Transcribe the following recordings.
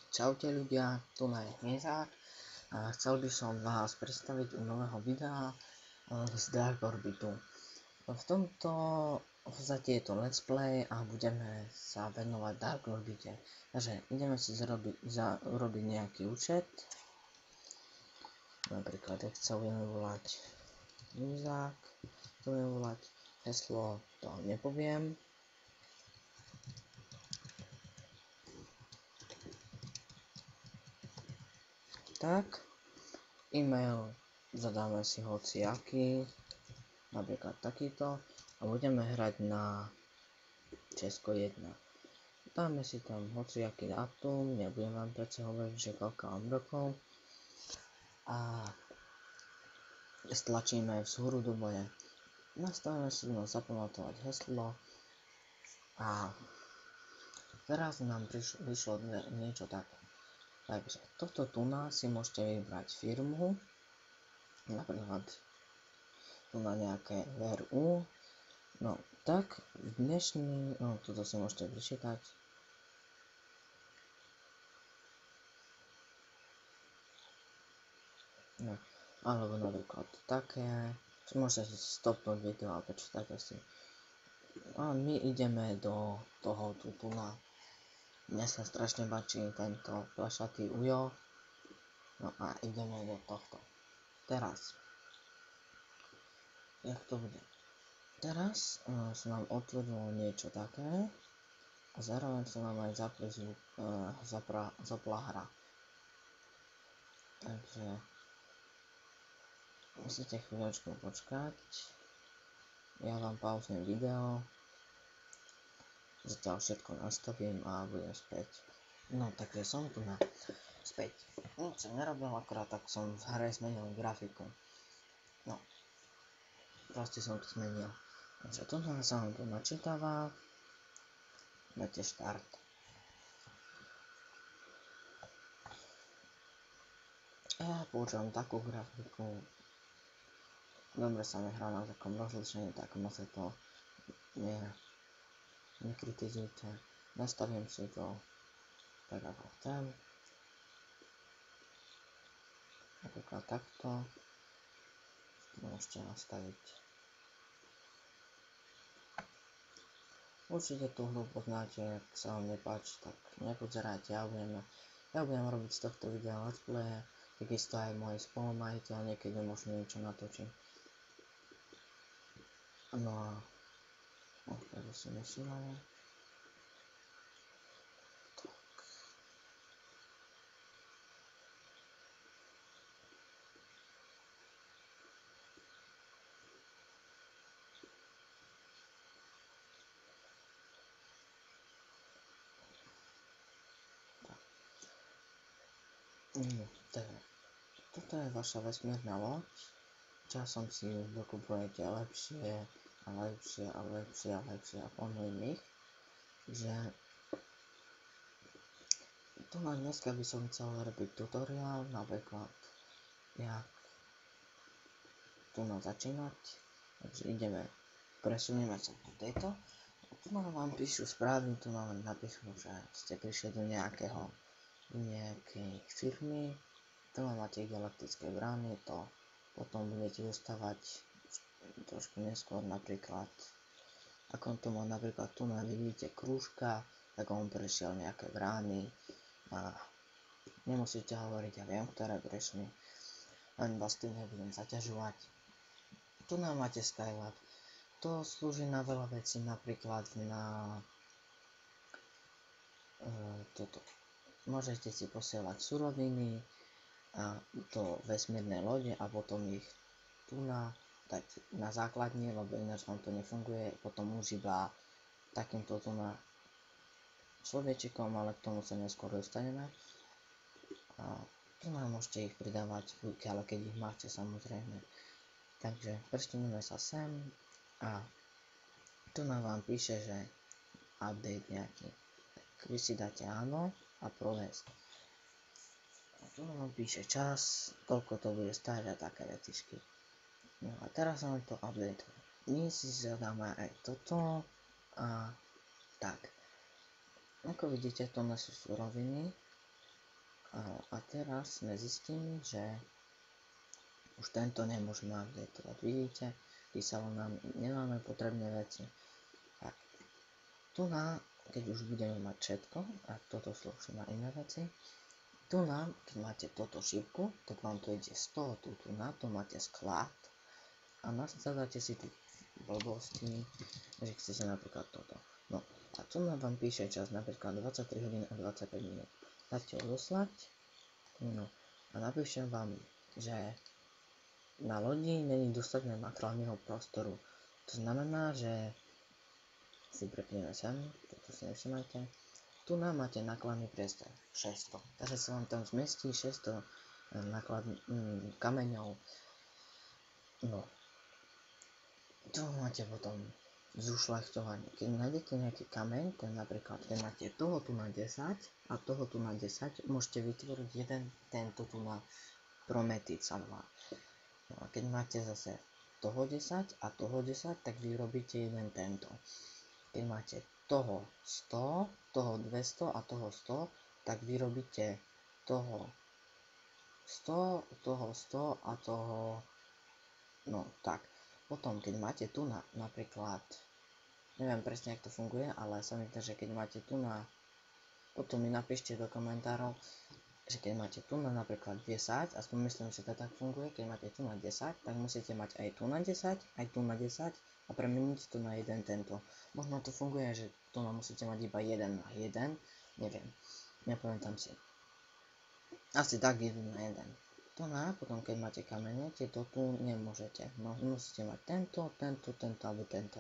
Čaute ľudia, tu je Hmyzák a chcel by som vás predstaviť u nového videa z Dark Orbitu. V tomto v podstate je to let's play a budeme sa venovať Dark Orbite. Takže ideme si urobiť nejaký účet. Napríklad, ak sa budeme volať Hmyzák, budeme volať heslo, to nepoviem. Tak, e-mail zadáme si hociaký, napríklad takýto, a budeme hrať na Česko 1. Dáme si tam hociaký dátum, nebudem vám predsa hovoriť, že koľko mám rokov, a stlačíme vzhúru do boje. Nastavíme si zapamatovať heslo a teraz nám vyšlo niečo také. Takže toto tu si môžete vybrať firmu, napríklad tu na nejaké VRU. No tak toto si môžete prečítať. No, alebo napríklad také, môžete si stopnúť video a prečítate si. A my ideme do toho tu na. Mne sa strašne páči tento plešatý ujo. No a ideme do tohto. Teraz. Jak to bude? Teraz sa nám otvorilo niečo také a zároveň sa nám aj zapla hra. Takže musíte chvíľočku počkať. Ja vám pauznem video. Zatiaľ všetko nastavím a budem späť. No takže som tu späť. Nič som nerobil, akorát tak som v hre zmenil grafiku. No. Proste som to zmenil. Takže toto sa vám tu načítava. Dáte štart. Ja používam takú grafiku. Dobre sa mi hrá na takom rozlišení, tak ma sa to nekritizujte. Nastavím si to tak ako chcem. Napríklad takto. Môžete nastaviť. Určite tú hru poznáte, ak sa vám nepáči, tak nepozerajte. Ja budem robiť z tohto videa let's play, takisto aj môj spolumajiteľ, niekedy možno niečo natočím. No a takže si nesílame. Toto je vaša vesmírna loď. Časom si dokupujete lepšie a plno iných. Že tu na dneska by som chcel robiť tutoriál, napríklad jak tu začínať. Takže presunieme sa do tejto. Tu vám píšu správne, tu vám napíšu, že ste prišli do nejakej firmy. Tu máte galaktické brány, to potom budete dostávať trošku neskôr, napríklad ako to má napríklad tu vidíte krúžka, tak on prešiel nejaké brány a nemusíte hovoriť, ja viem, ktoré prešli, len vás tým nebudem zaťažovať. Tu máte Skylab, to slúži na veľa vecí, napríklad na toto. Môžete si posielať suroviny do vesmírnej lode a potom ich tu dať na základne, lebo ináč vám to nefunguje, potom už iba takýmto tu človečikom, ale k tomu sa neskôr dostaneme. A tu môžete ich pridávať buď, ale keď ich máte, samozrejme. Takže presunieme sa sem a tu vám píše, že update nejaký. Tak vy si dáte áno a provést. A tu vám píše čas, koľko to bude stáť a také vetičky. No a teraz máme to update. My si zadáme aj toto a tak. Ako vidíte, to sú suroviny. A teraz sme zistili, že už tento nemôžeme updateovať. Vidíte, písalo nám, nemáme potrebné veci. Tak, tu keď už budeme mať všetko, a toto slúži na iné veci, tu keď máte toto šípku, tak vám to ide z toho tu máte sklad a nastadáte si tu blbosti, že chcete napríklad toto. No, a tu vám píše čas napríklad 23 hodín a 25 minút. Dáte odoslať, no, a napíšem vám, že na lodi není dostatok nakrálneho prostoru. To znamená, že si prepneme sem, toto si nevšimajte. Tu máte nákladný priestor 600, takže sa vám tam zmestí 600 kameňov. No, tu máte potom zušľachtovanie. Keď nájdete nejaký kameň, ten napríklad, keď máte toho tu na 10 a toho tu na 10, môžete vytvoriť jeden tento tu na Prometic sa volá. No a keď máte zase toho 10 a toho 10, tak vyrobíte jeden tento. Keď máte toho 100, toho 200 a toho 100, tak vyrobíte toho 100, toho 100 a toho, no tak. Potom, keď máte tu napríklad, neviem presne, jak to funguje, ale sa mi zdá, že keď máte tu potom mi napíšte do komentárov, že keď máte tu napríklad 10, aspoň myslím, že to tak funguje, keď máte tu na 10, tak musíte mať aj tu na 10, aj tu na 10 a premeniť to na jeden tento. Možno to funguje, že tu musíte mať iba 1 na 1, neviem, nepamätám si. Asi tak 1 na 1. Potom keď máte kamene, tieto tu nemôžete. No, musíte mať tento alebo tento.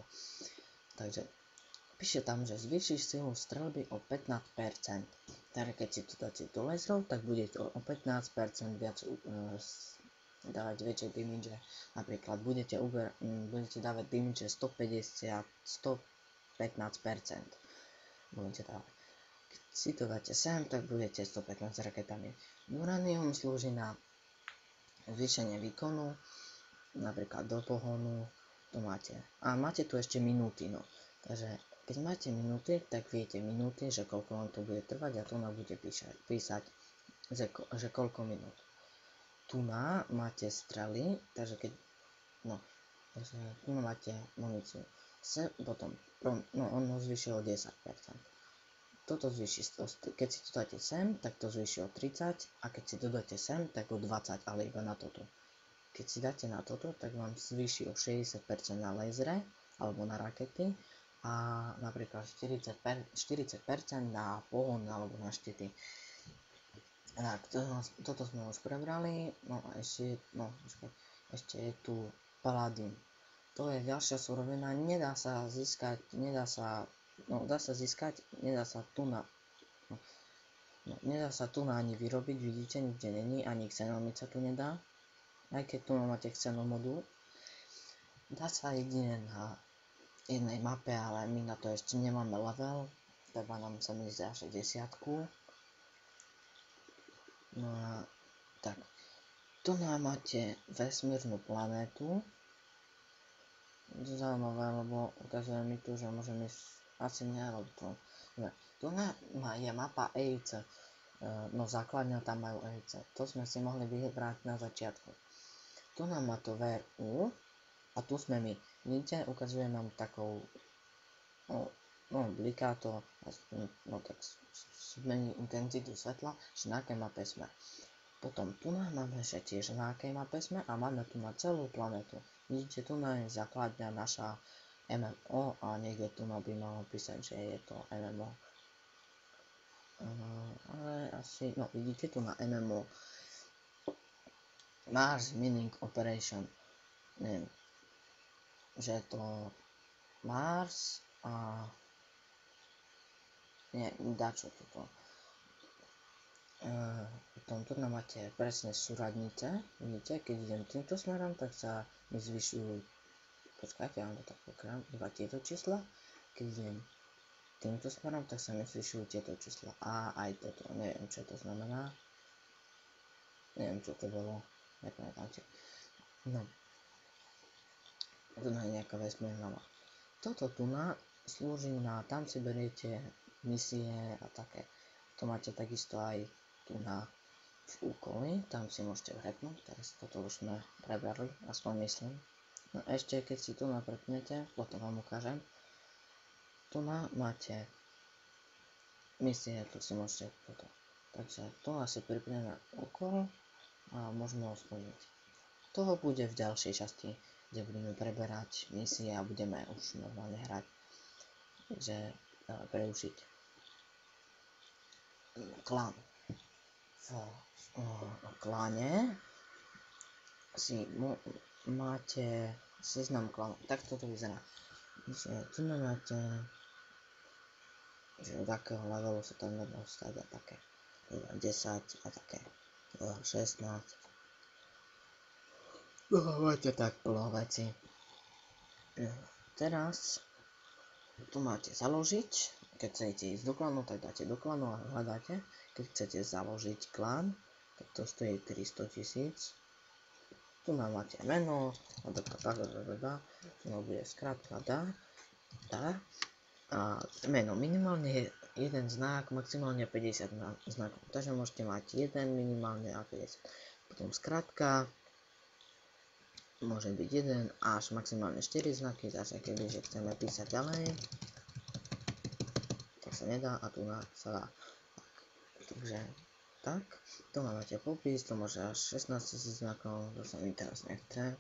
Takže píše tam, že zvýšiš silu strelby o 15%. Takže keď si to dáte do laserov, tak bude to o 15% viac dávať väčšie damage. Napríklad budete dávať damage 150, 115%. Budete dávať. Keď si to dáte sem, tak budete 115 raketami. Uranium slúži na zvýšenie výkonu, napríklad do pohonu, to máte. A máte tu ešte minúty, no. Takže keď máte minúty, tak viete minúty, že koľko vám to bude trvať a tu bude písať, že koľko minút. Tu máte strely, takže keď, no, takže tu máte muníciu. Potom, ono zvýši o 10%. Toto zvýši, keď si to dáte sem, tak to zvýši o 30 a keď si to dáte sem, tak o 20, ale iba na toto. Keď si dáte na toto, tak vám zvýši o 60% na lasery alebo na rakety a napríklad 40% na pohon alebo na štity. Tak, toto sme už prebrali, no a ešte je tu paladín. To je ďalšia surovina, nedá sa získať, nedá sa tu ani vyrobiť, vidíte, nikde není, ani xenomid sa tu nedá, aj keď tu máte xenomodul. Dá sa jedine na jednej mape, ale my na to ešte nemáme level, treba nám sa mi zdá 60. No a tak, tu máte vesmírnu planétu, zaujímavé, lebo ukazuje mi tu, že môžem ísť asi nie, lebo to... Tu je mapa EIC, no základňa tam majú EIC, to sme si mohli vybrať na začiatku. Tu nám má to VRU a tu sme my. Vidíte, ukazuje nám takou, bliká to, no tak zmení intenzitu svetla, že na akej mape sme. Potom tu máme že tiež na akej mape sme a máme tu na celú planetu. Vidíte, tu je základňa naša MMO a niekde tu by malo písať, že je to MMO. Ale asi, no vidíte tu na MMO Mars Mining Operation, neviem, že je to Mars a dačo toto. Potom tu máte presne súradnice, vidíte, keď idem týmto smerom, tak sa mi zvyšujú. Počkajte, ja vám to tak pokrám, iba tieto čísla. Keď idem týmto smerom, tak sa mi zvyšujú tieto čísla. A aj toto, neviem, čo to znamená. Neviem, čo to bolo, nepamätám si. No. Tu je nejaká vesmírna mapa. Toto tu slúži na, tam si beriete misie a také. To máte takisto aj tu v úkoly, tam si môžete vhrepnúť, teraz toto už sme prebrali, aspoň myslím. No ešte keď si tu naprepnete, potom vám ukážem, tu máte misie, tu si môžete toto. Takže tu asi pripneme úkol a môžeme ho splniť. Toho bude v ďalšej časti, kde budeme preberať misie a budeme už normálne hrať. Takže preučiť klán. V kláne si máte seznam klánu. Takto to vyzerá. Že tu máte, že od akého levelu sa tam nedá stať a také 10 a také 16. Máte tak plno veci. Teraz tu máte založiť. Keď chcete ísť do klanu, tak dáte do klanu a hľadáte. Keď chcete založiť klan, tak to stojí 300 000. Tu máte meno, tu bude skrátka dá. A meno minimálne je jeden znak, maximálne 50 znakov. Takže môžete mať jeden minimálne a 50. Potom skrátka môže byť 1 až maximálne 4 znaky, zase kebyže chceme písať ďalej, tak sa nedá a tu sa dá. Takže tak, tu máte popis, to môže až 16 000 znakov, to sa mi teraz nechce.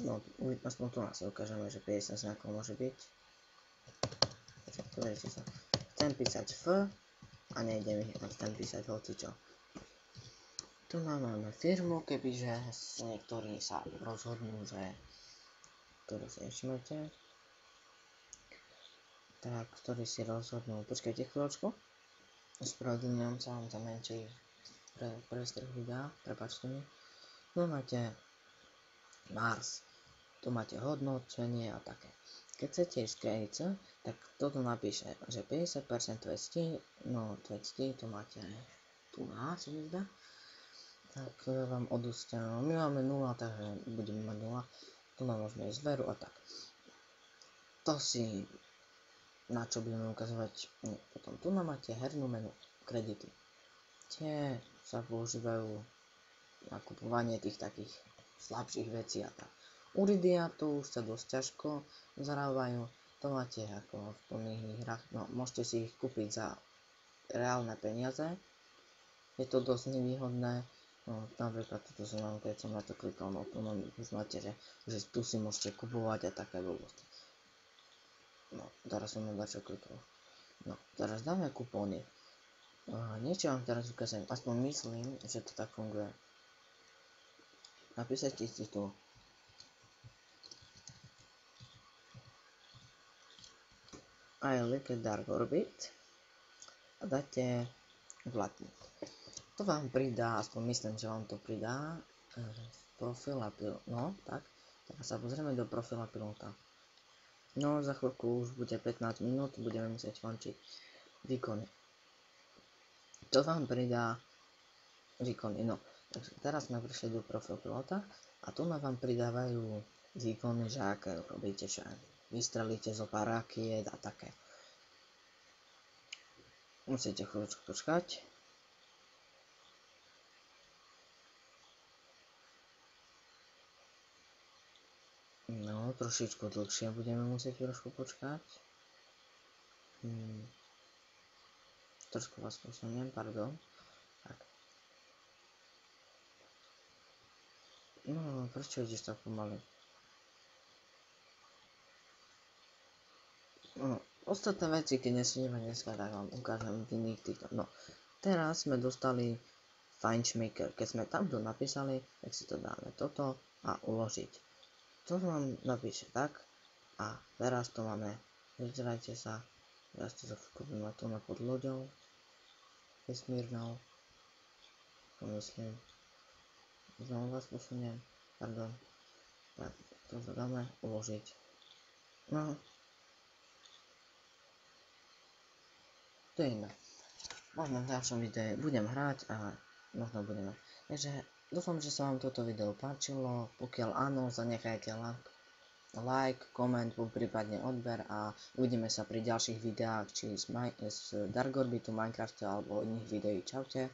No, aspoň tu nás ukážeme, že 50 znakov môže byť. Chcem písať F a nejde mi, chcem písať hocičo. Tu máme firmu, kebyže niektorí sa rozhodnú, že ktorú si všimnete, tak ktorí si rozhodnú, počkajte chvíľočku, ospravedlňujem sa vám za menší prestrih videa, prepáčte mi. Tu máte Mars, tu máte hodnotenie a také. Keď chcete ísť KIC, tak toto napíše, že 50% tvectí, no tvectí to máte tu na, si mi zdá. Tak vám odostávam, my máme 0, takže budeme mať 0, tu nám môžeme ísť veru a tak. To si, na čo budeme ukazovať, potom tu nám máte hernú menu, kredity. Tie sa používajú na kupovanie tých takých slabších vecí a tak. Uridia tu už sa dosť ťažko zarábajú, to máte ako v plných hrách, no môžete si ich kúpiť za reálne peniaze, je to dosť nevýhodné. No, napríklad toto som vám, keď som na to klikol, no tu už máte, že tu si môžete kupovať a také blbosti. No, teraz som na čo klikol. No, teraz dáme kupóny. Niečo vám teraz ukážem, aspoň myslím, že to tak funguje. Napísate si tu I like Dark Orbit a dáte uplatniť. To vám pridá, aspoň myslím, že vám to pridá profila pilota, no tak, teraz sa pozrieme do profila pilota. No za chvíľku už bude 15 minút, budeme musieť končiť výkony. To vám pridá výkony, no, takže teraz sme prišli do profil pilota a tu vám pridávajú výkony, že aké robíte, že vystrelíte zo pár rakiet a také. Musíte chvíľočku počkať. No, trošičku dlhšie budeme musieť trošku počkať. Trošku vás posuniem, pardon. Tak. No, prečo ideš tak pomaly? No, ostatné veci, keď nesmieme dneska, tak vám ukážem v iných týchto. No, teraz sme dostali FileMaker. Keď sme tamto napísali, tak si to dáme toto a uložiť. To vám napíše tak a teraz to máme, vyzerajte sa, teraz to zakúpime tu na pod loďou, vesmírnou, pomyslím, znovu vás posuniem, pardon, tak to dáme uložiť. No, to je iné. Možno v ďalšom videu budem hrať a možno budeme. Takže dúfam, že sa vám toto video páčilo. Pokiaľ áno, zanechajte like, koment, prípadne odber a uvidíme sa pri ďalších videách, či z Dark Orbitu, Minecraftu alebo iných videí. Čaute.